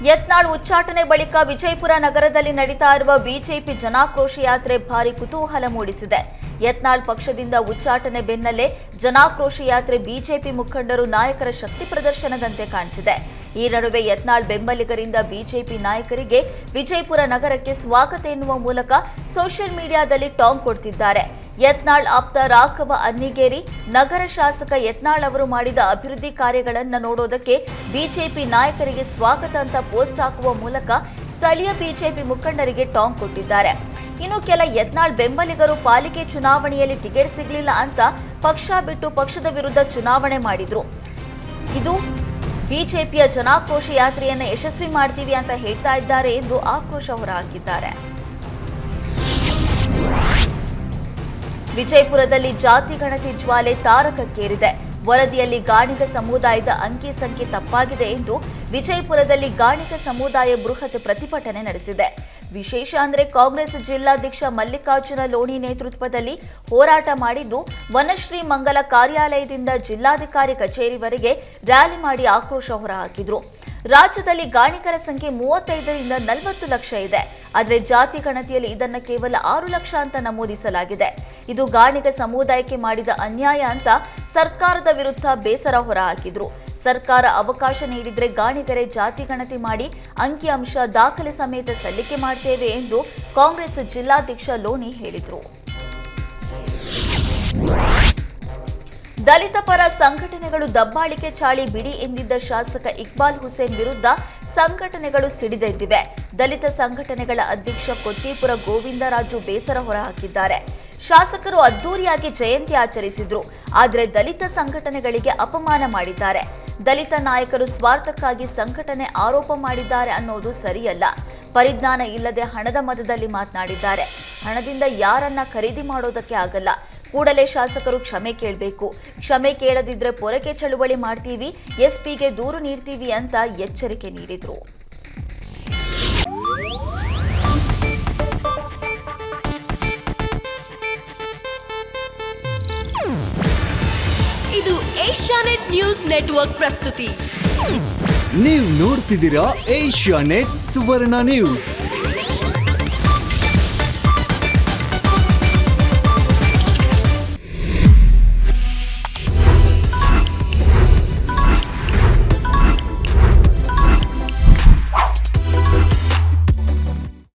ಯತ್ನಾಳ್ ಉಚ್ಚಾಟನೆ ಬಳಿಕ ವಿಜಯಪುರ ನಗರದಲ್ಲಿ ನಡೀತಾ ಇರುವ ಬಿಜೆಪಿ ಜನಾಕ್ರೋಶ ಯಾತ್ರೆ ಭಾರಿ ಕುತೂಹಲ ಮೂಡಿಸಿದೆ. ಯತ್ನಾಳ್ ಪಕ್ಷದಿಂದ ಉಚ್ಚಾಟನೆ ಬೆನ್ನಲ್ಲೇ ಜನಾಕ್ರೋಶ ಯಾತ್ರೆ ಬಿಜೆಪಿ ಮುಖಂಡರು ನಾಯಕರ ಶಕ್ತಿ ಪ್ರದರ್ಶನದಂತೆ ಕಾಣ್ತಿದೆ. ಈ ನಡುವೆ ಯತ್ನಾಳ್ ಬೆಂಬಲಿಗರಿಂದ ಬಿಜೆಪಿ ನಾಯಕರಿಗೆ ವಿಜಯಪುರ ನಗರಕ್ಕೆ ಸ್ವಾಗತ ಎನ್ನುವ ಮೂಲಕ ಸೋಷಿಯಲ್ ಮೀಡಿಯಾದಲ್ಲಿ ಟಾಂಗ್ ಕೊಡ್ತಿದ್ದಾರೆ. ಯತ್ನಾಳ್ ಆಪ್ತ ರಾಘವ ಅನ್ನಿಗೇರಿ ನಗರ ಶಾಸಕ ಯತ್ನಾಳ್ ಅವರು ಮಾಡಿದ ಅಭಿವೃದ್ಧಿ ಕಾರ್ಯಗಳನ್ನು ನೋಡೋದಕ್ಕೆ ಬಿಜೆಪಿ ನಾಯಕರಿಗೆ ಸ್ವಾಗತ ಅಂತ ಪೋಸ್ಟ್ ಹಾಕುವ ಮೂಲಕ ಸ್ಥಳೀಯ ಬಿಜೆಪಿ ಮುಖಂಡರಿಗೆ ಟಾಂಗ್ ಕೊಟ್ಟಿದ್ದಾರೆ. ಇನ್ನು ಕೆಲ ಯತ್ನಾಳ್ ಬೆಂಬಲಿಗರು ಪಾಲಿಕೆ ಚುನಾವಣೆಯಲ್ಲಿ ಟಿಕೆಟ್ ಸಿಗಲಿಲ್ಲ ಅಂತ ಪಕ್ಷ ಬಿಟ್ಟು ಪಕ್ಷದ ವಿರುದ್ಧ ಚುನಾವಣೆ ಮಾಡಿದ್ರು. ಇದು ಬಿಜೆಪಿಯ ಜನಾಕ್ರೋಶ ಯಾತ್ರೆಯನ್ನು ಯಶಸ್ವಿ ಮಾಡ್ತೀವಿ ಅಂತ ಹೇಳ್ತಾ ಇದ್ದಾರೆ ಎಂದು ಆಕ್ರೋಶ ಹೊರಹಾಕಿದ್ದಾರೆ. ವಿಜಯಪುರದಲ್ಲಿ ಜಾತಿ ಗಣತಿ ಜ್ವಾಲೆ ತಾರಕಕ್ಕೇರಿದೆ. ವರದಿಯಲ್ಲಿ ಗಾಣಿಗ ಸಮುದಾಯದ ಅಂಕಿ ಸಂಖ್ಯೆ ತಪ್ಪಾಗಿದೆ ಎಂದು ವಿಜಯಪುರದಲ್ಲಿ ಗಾಣಿಗ ಸಮುದಾಯ ಬೃಹತ್ ಪ್ರತಿಭಟನೆ ನಡೆಸಿದೆ. ವಿಶೇಷ ಅಂದರೆ ಕಾಂಗ್ರೆಸ್ ಜಿಲ್ಲಾಧ್ಯಕ್ಷ ಮಲ್ಲಿಕಾರ್ಜುನ ಲೋಣಿ ನೇತೃತ್ವದಲ್ಲಿ ಹೋರಾಟ ಮಾಡಿದ್ದು, ವನಶ್ರೀ ಮಂಗಲ ಕಾರ್ಯಾಲಯದಿಂದ ಜಿಲ್ಲಾಧಿಕಾರಿ ಕಚೇರಿವರೆಗೆ ರ್ಯಾಲಿ ಮಾಡಿ ಆಕ್ರೋಶ ಹೊರಹಾಕಿದ್ರು. ರಾಜ್ಯದಲ್ಲಿ ಗಾಣಿಗರ ಸಂಖ್ಯೆ 35ರಿಂದ 40 ಲಕ್ಷ ಇದೆ. ಆದರೆ ಜಾತಿ ಗಣತಿಯಲ್ಲಿ ಇದನ್ನು ಕೇವಲ 6 ಲಕ್ಷ ಅಂತ ನಮೂದಿಸಲಾಗಿದೆ. ಇದು ಗಾಣಿಗ ಸಮುದಾಯಕ್ಕೆ ಮಾಡಿದ ಅನ್ಯಾಯ ಅಂತ ಸರ್ಕಾರದ ವಿರುದ್ಧ ಬೇಸರ ಹೊರಹಾಕಿದ್ರು. ಸರ್ಕಾರ ಅವಕಾಶ ನೀಡಿದ್ರೆ ಗಾಣಿಗರೇ ಜಾತಿ ಗಣತಿ ಮಾಡಿ ಅಂಕಿಅಂಶ ದಾಖಲೆ ಸಮೇತ ಸಲ್ಲಿಕೆ ಮಾಡ್ತೇವೆ ಎಂದು ಕಾಂಗ್ರೆಸ್ ಜಿಲ್ಲಾಧ್ಯಕ್ಷ ಲೋಣಿ ಹೇಳಿದರು. ದಲಿತ ಪರ ಸಂಘಟನೆಗಳು ದಬ್ಬಾಳಿಕೆ ಚಾಳಿ ಬಿಡಿ ಎಂದಿದ್ದ ಶಾಸಕ ಇಕ್ಬಾಲ್ ಹುಸೇನ್ ವಿರುದ್ಧ ಸಂಘಟನೆಗಳು ಸಿಡಿದೆದ್ದಿವೆ. ದಲಿತ ಸಂಘಟನೆಗಳ ಅಧ್ಯಕ್ಷ ಕೊತ್ತೀಪುರ ಗೋವಿಂದರಾಜು ಬೇಸರ ಹೊರಹಾಕಿದ್ದಾರೆ. ಶಾಸಕರು ಅದ್ದೂರಿಯಾಗಿ ಜಯಂತಿ ಆಚರಿಸಿದ್ರು, ಆದರೆ ದಲಿತ ಸಂಘಟನೆಗಳಿಗೆ ಅಪಮಾನ ಮಾಡಿದ್ದಾರೆ. ದಲಿತ ನಾಯಕರು ಸ್ವಾರ್ಥಕ್ಕಾಗಿ ಸಂಘಟನೆ ಆರೋಪ ಮಾಡಿದ್ದಾರೆ ಅನ್ನೋದು ಸರಿಯಲ್ಲ. ಪರಿಜ್ಞಾನ ಇಲ್ಲದೆ ಹಣದ ಮದದಲ್ಲಿ ಮಾತನಾಡಿದ್ದಾರೆ. ಹಣದಿಂದ ಯಾರನ್ನ ಖರೀದಿ ಮಾಡೋದಕ್ಕೆ ಆಗಲ್ಲ. ಕೂಡಲೇ ಶಾಸಕರು ಕ್ಷಮೆ ಕೇಳಬೇಕು. ಕ್ಷಮೆ ಕೇಳದಿದ್ರೆ ಪೊರಕೆ ಚಳುವಳಿ ಮಾಡ್ತೀವಿ, ಎಸ್ಪಿಗೆ ದೂರು ನೀಡ್ತೀವಿ ಅಂತ ಎಚ್ಚರಿಕೆ ನೀಡಿದ್ರು. ಇದು ಏಷ್ಯಾನೆಟ್ ನ್ಯೂಸ್ ನೆಟ್ವರ್ಕ್ ಪ್ರಸ್ತುತಿ. ನೀವು ನೋಡ್ತಿದ್ದೀರಾ ಏಷ್ಯಾನೆಟ್ ಸುವರ್ಣ ನ್ಯೂಸ್.